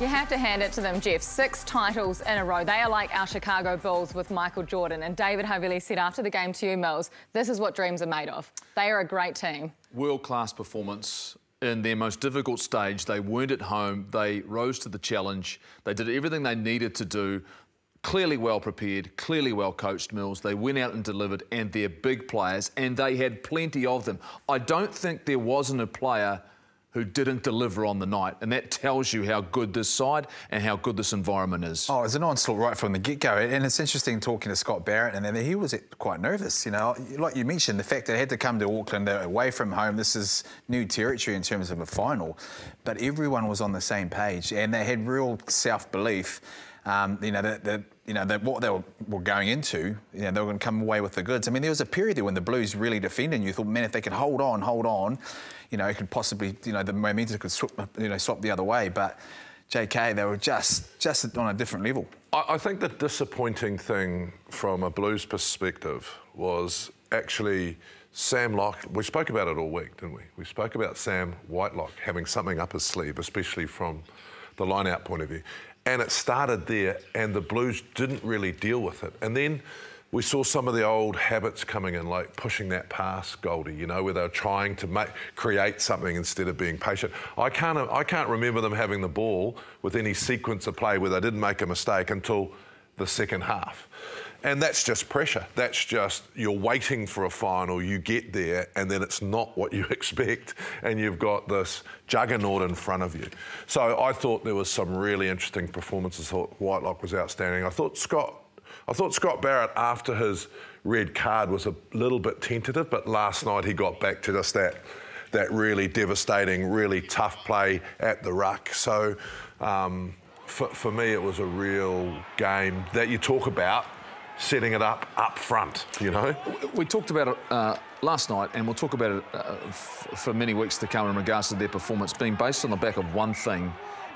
You have to hand it to them, Jeff. 6 titles in a row. They are like our Chicago Bulls with Michael Jordan. And David Havili said after the game to you, Mills, this is what dreams are made of. They are a great team. World-class performance in their most difficult stage. They weren't at home. They rose to the challenge. They did everything they needed to do. Clearly well prepared, clearly well coached, Mills. They went out and delivered, and they're big players, and they had plenty of them. I don't think there wasn't a player who didn't deliver on the night, and that tells you how good this side and how good this environment is. Oh, it was an onslaught right from the get-go, and it's interesting talking to Scott Barrett, and he was quite nervous, you know. Like you mentioned, the fact that they had to come to Auckland, they're away from home, this is new territory in terms of a final, but everyone was on the same page, and they had real self-belief. What they were going into, they were going to come away with the goods. I mean, there was a period there when the Blues really defended, and you thought, man, if they could hold on, it could possibly, the momentum could swap the other way. But JK, they were just on a different level. I think the disappointing thing from a Blues perspective was actually Sam Lock. We spoke about it all week, didn't we? We spoke about Sam Whitelock having something up his sleeve, especially from the line-out point of view. And it started there, and the Blues didn't really deal with it. And then we saw some of the old habits coming in, like pushing that past Goldie, where they were trying to create something instead of being patient. I can't remember them having the ball with any sequence of play where they didn't make a mistake until the second half. And that's just pressure. That's just, you're waiting for a final, you get there, and then it's not what you expect, and you've got this juggernaut in front of you. So I thought there was some really interesting performances. I thought Whitelock was outstanding. I thought Scott Barrett, after his red card, was a little bit tentative, but last night he got back to just that really devastating, really tough play at the ruck. So for me, it was a real game that you talk about, setting it up front, We talked about it last night, and we'll talk about it for many weeks to come in regards to their performance being based on the back of one thing,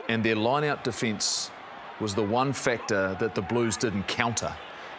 and their line-out defence was the one factor that the Blues didn't counter.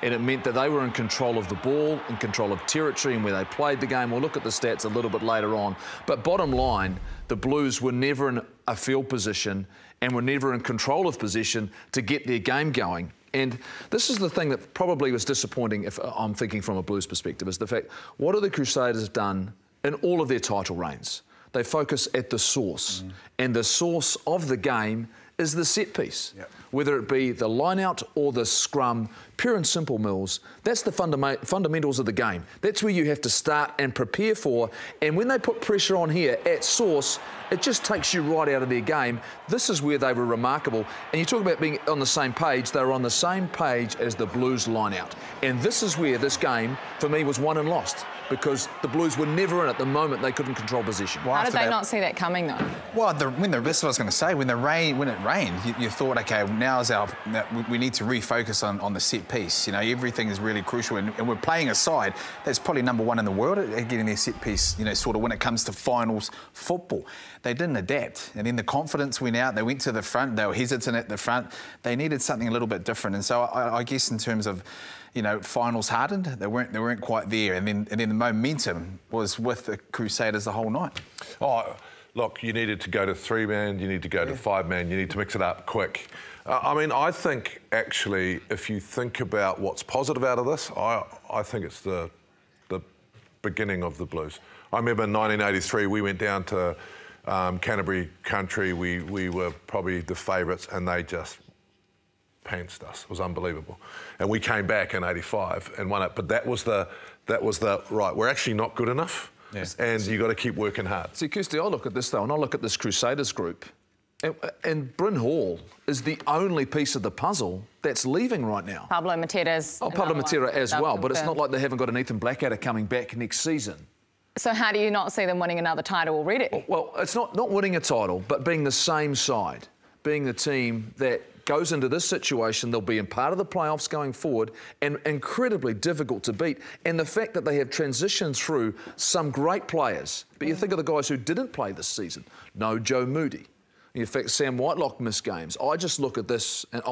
And it meant that they were in control of the ball, in control of territory and where they played the game. We'll look at the stats a little bit later on. But bottom line, the Blues were never in a field position and were never in control of possession to get their game going. And this is the thing that probably was disappointing, if I'm thinking from a Blues perspective, is the fact, what have the Crusaders done in all of their title reigns? They focus at the source. And the source of the game is the set piece. Yep. Whether it be the line-out or the scrum, pure and simple, Mills, that's the fundamentals of the game. That's where you have to start and prepare for. And when they put pressure on here at source, it just takes you right out of their game. This is where they were remarkable. And you talk about being on the same page. They were on the same page as the Blues line-out. And this is where this game, for me, was won and lost, because the Blues were never in it the moment they couldn't control possession. How did they not see that coming, though? Well, that's what I was going to say. When it rained, you thought, OK, we need to refocus on the set piece. Everything is really crucial, and we're playing a side that's probably #1 in the world at getting their set piece, sort of when it comes to finals football. They didn't adapt, and then the confidence went out. They went to the front. They were hesitant at the front. They needed something a little bit different, and so I guess in terms of finals hardened, they weren't quite there, and then the momentum was with the Crusaders the whole night. Oh, look, you needed to go to 3-man, you need to go to 5-man, you need to mix it up quick. I think, actually, if you think about what's positive out of this, I think it's the beginning of the Blues. I remember in 1983, we went down to Canterbury Country. We were probably the favourites, and they just pantsed us. It was unbelievable. And we came back in 85 and won it. But that was the right, we're actually not good enough. Yeah. And you've got to keep working hard. See, Kirstie, I look at this, though, and I look at this Crusaders group, and Bryn Hall is the only piece of the puzzle that's leaving right now. Pablo Matera's... Oh, Pablo Matera as well, but it's not like they haven't got an Ethan Blackadder coming back next season. So how do you not see them winning another title already? Well, it's not winning a title, but being the same side, being the team that goes into this situation, they'll be in part of the playoffs going forward and incredibly difficult to beat. And the fact that they have transitioned through some great players, but you think of the guys who didn't play this season. No Joe Moody. In fact, Sam Whitelock missed games. I just look at this, and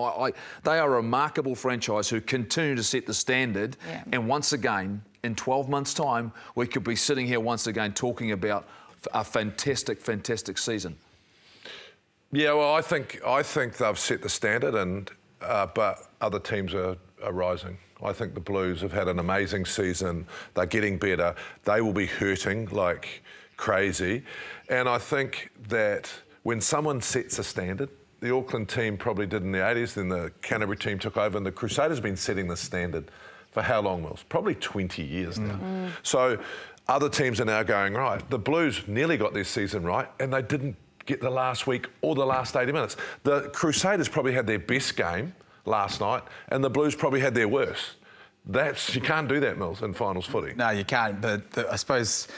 they are a remarkable franchise who continue to set the standard. Yeah. And once again, in 12 months' time, we could be sitting here once again talking about a fantastic, fantastic season. Yeah, well, I think they've set the standard, and but other teams are rising. I think the Blues have had an amazing season. They're getting better. They will be hurting like crazy. And I think that when someone sets a standard, the Auckland team probably did in the 80s, then the Canterbury team took over, and the Crusaders have been setting the standard for how long, Mills? Probably 20 years now. So other teams are now going, right, the Blues nearly got their season right, and they didn't get the last week or the last 80 minutes. The Crusaders probably had their best game last night, and the Blues probably had their worst. You can't do that, Mills, in finals footy. No, you can't. But I suppose,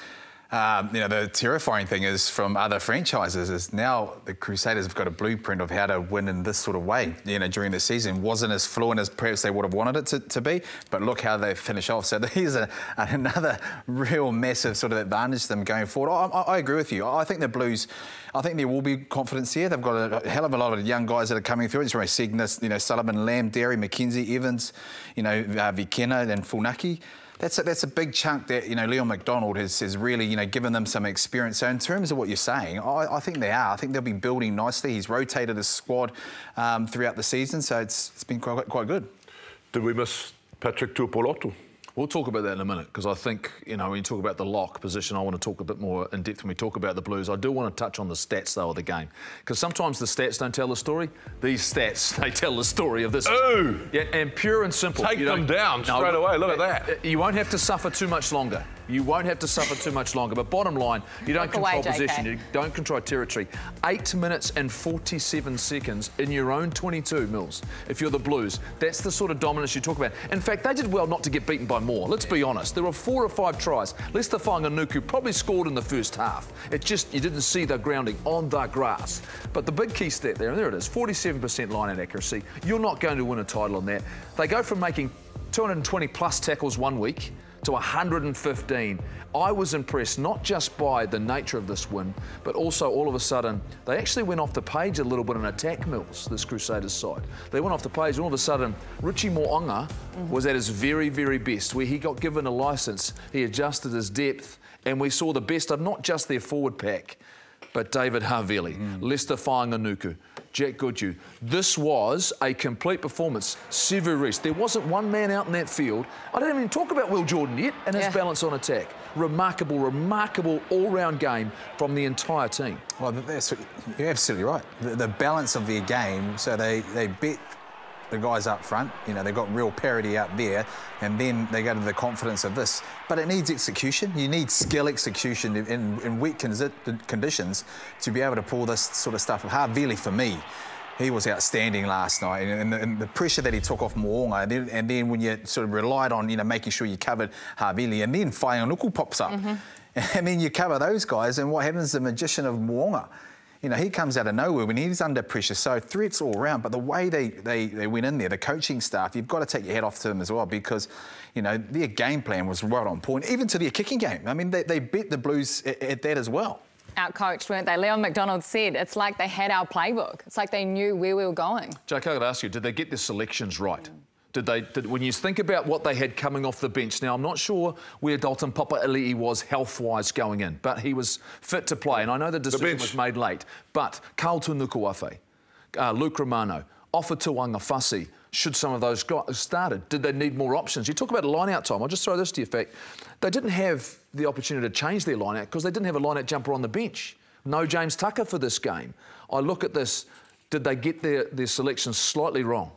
the terrifying thing is from other franchises is now the Crusaders have got a blueprint of how to win in this sort of way, during the season. Wasn't as fluent as perhaps they would have wanted it to be, but look how they finish off. So there's another real massive sort of advantage to them going forward. I agree with you. I think the Blues, I think there will be confidence here. They've got a hell of a lot of young guys that are coming through. Just remember Cygnus, Sullivan, Lamb, Derry, McKenzie, Evans, Vikena and Funaki. That's a big chunk that, Leon McDonald has really, given them some experience. So in terms of what you're saying, I think they are. I think they'll be building nicely. He's rotated his squad throughout the season, so it's been quite good. Did we miss Patrick Tuipulotu? We'll talk about that in a minute, because I think, when you talk about the lock position, I want to talk a bit more in depth when we talk about the Blues. I do want to touch on the stats, though, of the game, because sometimes the stats don't tell the story. These stats, they tell the story of this. Ooh! Yeah, and pure and simple. Take them down straight away. Look at that. You won't have to suffer too much longer. You won't have to suffer too much longer. But bottom line, you don't control possession. You don't control territory. 8 minutes and 47 seconds in your own 22, Mills. If you're the Blues, that's the sort of dominance you talk about. In fact, they did well not to get beaten by more. Let's be honest. There were 4 or 5 tries. Lester Whanganuku probably scored in the first half. It just, you didn't see the grounding on the grass. But the big key stat there, and there it is, 47% line-out accuracy. You're not going to win a title on that. They go from making 220 plus tackles one week to 115. I was impressed not just by the nature of this win, but also all of a sudden, they actually went off the page a little bit in attack, Mills, this Crusaders side. They went off the page and all of a sudden, Richie Mo'unga was at his very, very best, where he got given a licence, he adjusted his depth, and we saw the best of not just their forward pack, but David Havili, Lester Whanganuku, Jack Goodhue. This was a complete performance. Severis. There wasn't one man out in that field. I don't even talk about Will Jordan yet and his balance on attack. Remarkable, remarkable all-round game from the entire team. Well, you're absolutely right. The balance of their game, so they bet the guys up front, they've got real parity out there, and then they go to the confidence of this. But it needs execution. You need skill execution in wet conditions to be able to pull this sort of stuff. Havili, for me, he was outstanding last night, and the pressure that he took off Mo'unga, and then when you sort of relied on, making sure you covered Havili, and then Whanganuku pops up, and then you cover those guys, and what happens? The magician of Mo'unga. He comes out of nowhere when he's under pressure. So threats all around. But the way they went in there, the coaching staff, you've got to take your hat off to them as well, because, their game plan was right on point, even to their kicking game. I mean, they beat the Blues at that as well. Outcoached, weren't they? Leon McDonald said it's like they had our playbook. It's like they knew where we were going. Jake, I got to ask you, did they get the selections right? When you think about what they had coming off the bench, now I'm not sure where Dalton Papali'i was health-wise going in, but he was fit to play, and I know the decision was made late. But Carl Tunukuafe, Luke Romano, Ofa Tuangafasi, should some of those guys started? Did they need more options? You talk about line-out time. I'll just throw this to you, fact. They didn't have the opportunity to change their line-out because they didn't have a line-out jumper on the bench. No James Tucker for this game. I look at this, did they get their selections slightly wrong?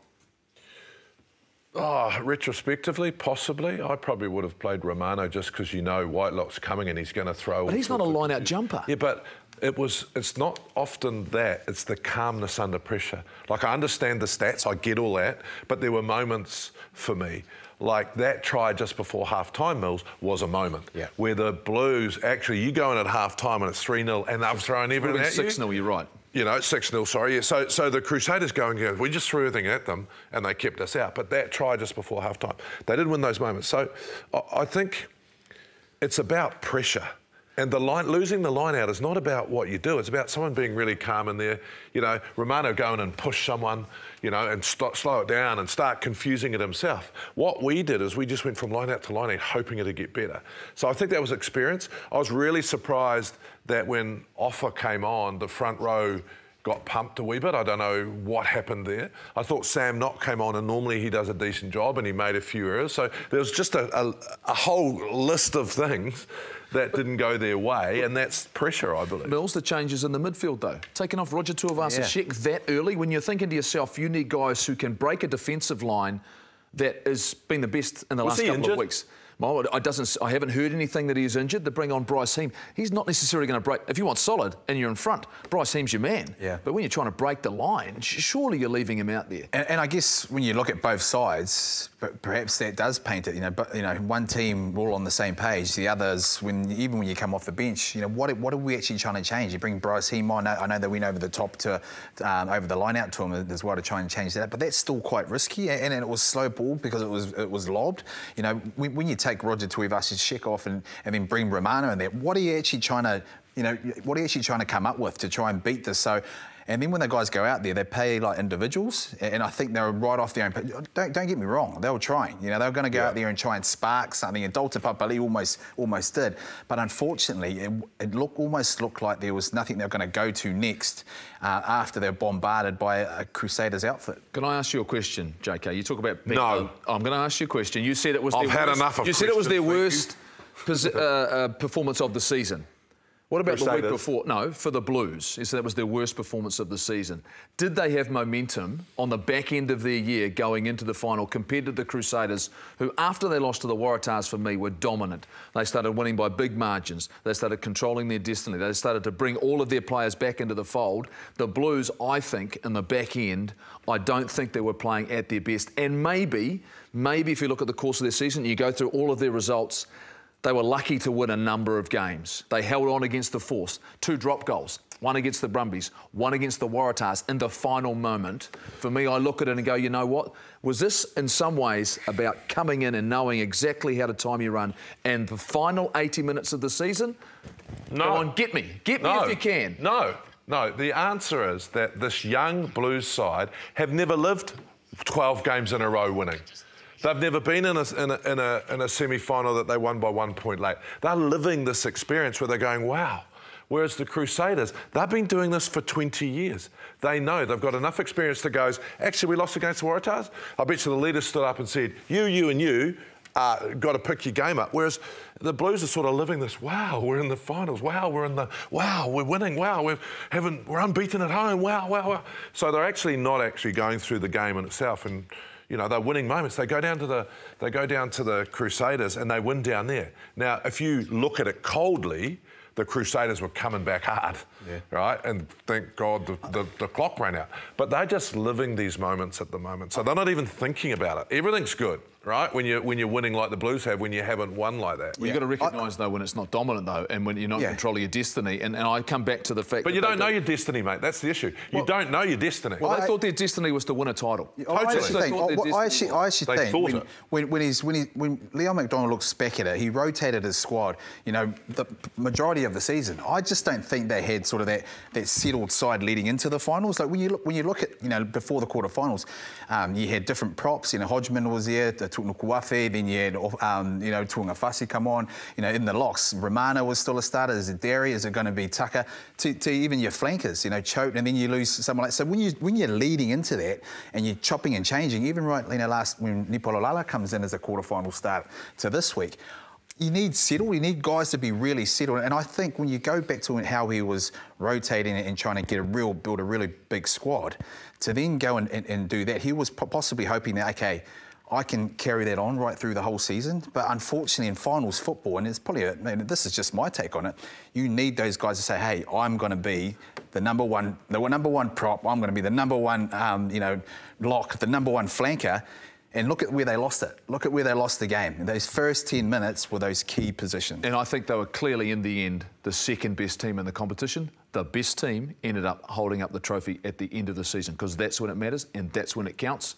Oh, retrospectively, possibly. I probably would have played Romano just because Whitelock's coming and he's going to throw. But he's not a line-out jumper. Yeah, but it's not often that. It's the calmness under pressure. Like, I understand the stats, I get all that, but there were moments for me. Like that try just before half-time, Mills, was a moment where the Blues, actually, you go in at half-time and it's 3-0 and they've thrown everything at you. 6-0, you're right. 6-0, sorry. Yeah. So the Crusaders we just threw everything at them and they kept us out. But that try just before half-time, they did win those moments. So I think it's about pressure. And losing the line out is not about what you do. It's about someone being really calm in there. Romano going and push someone, and slow it down and start confusing it himself. What we did is we just went from line out to line out, hoping it'd get better. So I think that was experience. I was really surprised that when Offa came on, the front row, got pumped a wee bit. I don't know what happened there. I thought Sam Knott came on, and normally he does a decent job, and he made a few errors. So there was just a whole list of things that didn't go their way, and that's pressure, I believe. Mills, the changes in the midfield, though. Taking off Roger Tuivasa-Sheck that early, when you're thinking to yourself, you need guys who can break a defensive line that has been the best in the last couple of weeks. Well, I haven't heard anything that he's injured. To bring on Bryce Heem, he's not necessarily going to break. If you want solid and you're in front, Bryce Heem's your man. Yeah. But when you're trying to break the line, surely you're leaving him out there. And I guess when you look at both sides, perhaps that does paint it. But one team all on the same page. The others, even when you come off the bench, what are we actually trying to change? You bring Bryce Heem on. I know that we went over the top to over the line out to him as well to try and change that. But that's still quite risky, and it was slow ball because it was lobbed. When you take Roger Tuivasa-Sheck off and then bring Romano in there, what are you actually trying to come up with to try and beat this? So, and then when the guys go out there, they play like individuals, and I think they're right off their own. Don't get me wrong, they were trying. They were going to go out there and try and spark something, and Dalton Papali almost did. But unfortunately, it almost looked like there was nothing they were going to go to next after they're bombarded by a Crusaders outfit. Can I ask you a question, JK? You talk about... No. I'm going to ask you a question. You said it was I've had enough of You said it was their questions, worst performance of the season. What about Crusaders. the week before? No, for the Blues. You said that was their worst performance of the season. Did they have momentum on the back end of their year going into the final compared to the Crusaders, who, after they lost to the Waratahs, for me, were dominant? They started winning by big margins. They started controlling their destiny. They started to bring all of their players back into the fold. The Blues, I think, in the back end, I don't think they were playing at their best. And maybe if you look at the course of their season, you go through all of their results, they were lucky to win a number of games. They held on against the Force. 2 drop goals, one against the Brumbies, one against the Waratahs in the final moment. For me, I look at it and go, you know what? Was this in some ways about coming in and knowing exactly how to time your run and the final 80 minutes of the season? No. Go on, get me if you can. No, the answer is that this young Blues side have never lived 12 games in a row winning. They've never been in a semi-final that they won by 1 point late. They're living this experience where they're going, wow. Whereas the Crusaders, they've been doing this for 20 years. They know they've got enough experience to go, actually, we lost against the Waratahs. I bet you the leaders stood up and said, you and you got to pick your game up. Whereas the Blues are sort of living this, wow, we're in the finals. Wow, we're winning. Wow, we're unbeaten at home. Wow. So they're actually not actually going through the game in itself. And they're winning moments. They go down to the Crusaders and they win down there. Now, if you look at it coldly, the Crusaders were coming back hard, right? And thank God the clock ran out. But they're just living these moments at the moment. So they're not even thinking about it. Everything's good, right? When you're winning like the Blues have, when you haven't won like that. Well, you've got to recognise, though, when it's not dominant, though, and when you're not controlling your destiny. And I come back to the fact But you don't know your destiny, mate. That's the issue. You don't know your destiny. Well, they thought their destiny was to win a title. I actually think when Leon McDonald looks back at it, he rotated his squad, the majority of the season. I just don't think they had sort of that settled side leading into the finals. Like when you look at before the quarterfinals, you had different props. Hodgman was there, Tunukuafe, then you had Tuangafasi come on. In the locks, Romano was still a starter. Is it Derry? Is it going to be Tucker? To even your flankers, Choate, and then you lose someone like. So when you're leading into that and you're chopping and changing, even right, when Nipololala comes in as a quarterfinal start to this week. You need settled. You need guys to be really settled. And I think when you go back to how he was rotating and trying to build a really big squad, to then go and do that, he was possibly hoping that, okay, I can carry that on right through the whole season. But unfortunately, in finals football, and it's probably, this is just my take on it, you need those guys to say, hey, I'm going to be the number one prop. I'm going to be the number one, lock, the number one flanker. And look at where they lost it. Look at where they lost the game. And those first 10 minutes were those key positions. And I think they were clearly, in the end, the second best team in the competition. The best team ended up holding up the trophy at the end of the season because that's when it matters and that's when it counts.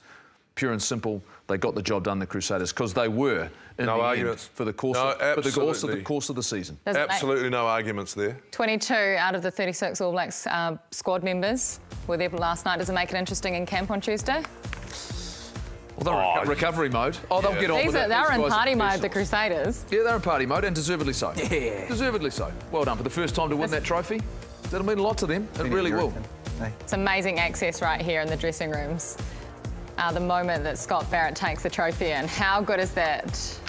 Pure and simple, they got the job done, the Crusaders, because they were in the end for the course of the season. Absolutely no arguments there. 22 out of the 36 All Blacks squad members were there last night. Does it make it interesting in camp on Tuesday? Well, they're in recovery mode. Oh, they'll get on with it. They're in party mode, the Crusaders. Yeah, they're in party mode, and deservedly so. Yeah. Deservedly so. Well done. For the first time to win that trophy, that'll mean a lot to them. It really will. Hey. It's amazing access right here in the dressing rooms. The moment that Scott Barrett takes the trophy in. How good is that?